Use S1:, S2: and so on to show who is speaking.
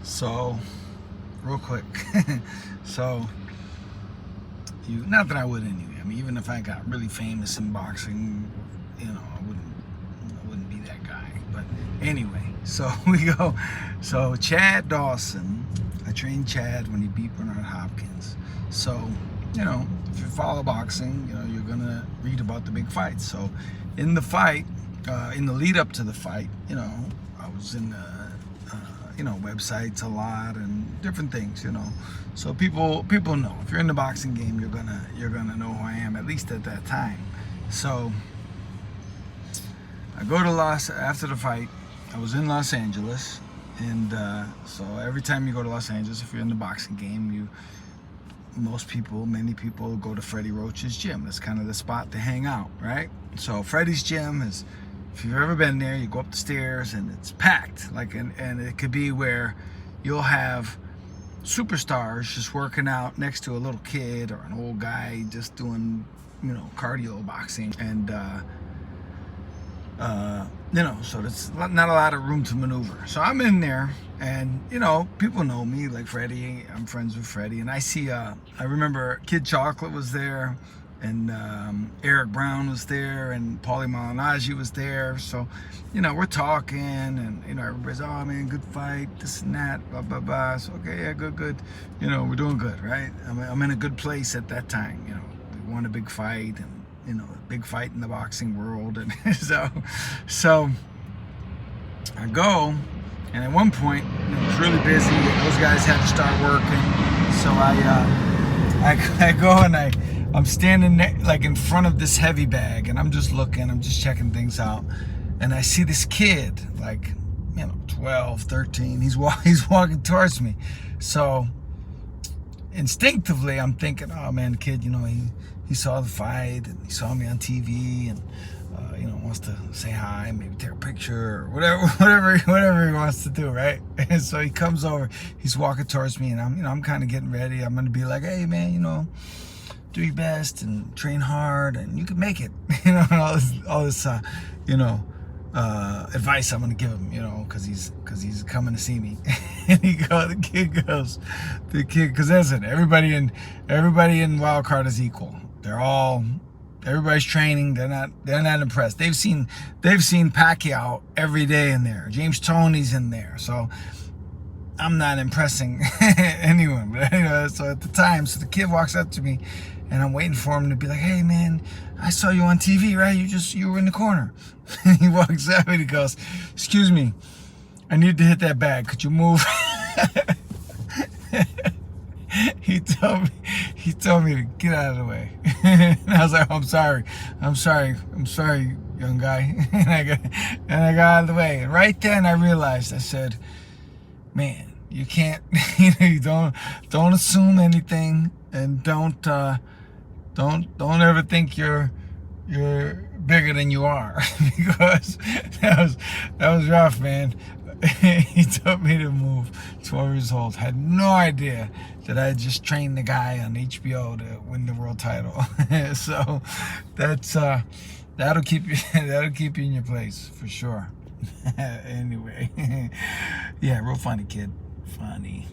S1: So, real quick. So, not that I would anyway. I mean, even if I got really famous in boxing, I wouldn't be that guy. But anyway, so we go. So Chad Dawson, I trained Chad when he beat Bernard Hopkins. So, if you follow boxing, you're gonna read about the big fights. So, in the fight, in the lead up to the fight, I was in the websites a lot and different things, So people know. If you're in the boxing game, you're gonna know who I am, at least at that time. So I go to after the fight. I was in Los Angeles, and so every time you go to Los Angeles, if you're in the boxing game, many people go to Freddie Roach's gym. That's kind of the spot to hang out, right? So Freddie's gym is, if you've ever been there, you go up the stairs and it's packed. And it could be where you'll have superstars just working out next to a little kid or an old guy just doing, cardio boxing. And, so there's not a lot of room to maneuver. So I'm in there, and, people know me, like Freddie. I'm friends with Freddie. And I see, I remember Kid Chocolate was there, and Eric Brown was there, and Paulie Malignaggi was there. So, we're talking, and, everybody's, oh, man, good fight, this and that, blah, blah, blah. So, okay, yeah, good. We're doing good, right? I'm in a good place at that time. We won a big fight, and, a big fight in the boxing world. And so I go, and at one point, it was really busy, and those guys had to start working. So I go, and I'm standing there, like in front of this heavy bag, and I'm just looking, I'm just checking things out. And I see this kid, like, 12, 13, he's walking towards me. So instinctively, I'm thinking, oh man, the kid, he saw the fight, and he saw me on TV, and, wants to say hi, maybe take a picture, or whatever he wants to do, right? And so he comes over, he's walking towards me, and I'm kind of getting ready. I'm going to be like, hey man, do your best and train hard, and you can make it, and all this advice I'm gonna give him, because he's coming to see me. And the kid goes, because listen, everybody in Wild Card is equal. Everybody's training. They're not impressed. They've seen Pacquiao every day in there. James Toney's in there. So I'm not impressing anyone. But so at the time, so the kid walks up to me, and I'm waiting for him to be like, hey man, I saw you on TV, right? You were in the corner. And he walks up and he goes, excuse me, I need to hit that bag. Could you move? He told me to get out of the way. And I was like, I'm sorry, young guy. And I got out of the way. And right then I realized, I said, man, you can't, you don't assume anything, and don't ever think you're bigger than you are, because that was rough, man. He told me to move 12 years old. Had no idea that I just trained the guy on HBO to win the world title. So that'll keep you in your place for sure. Anyway, yeah, real funny kid, funny.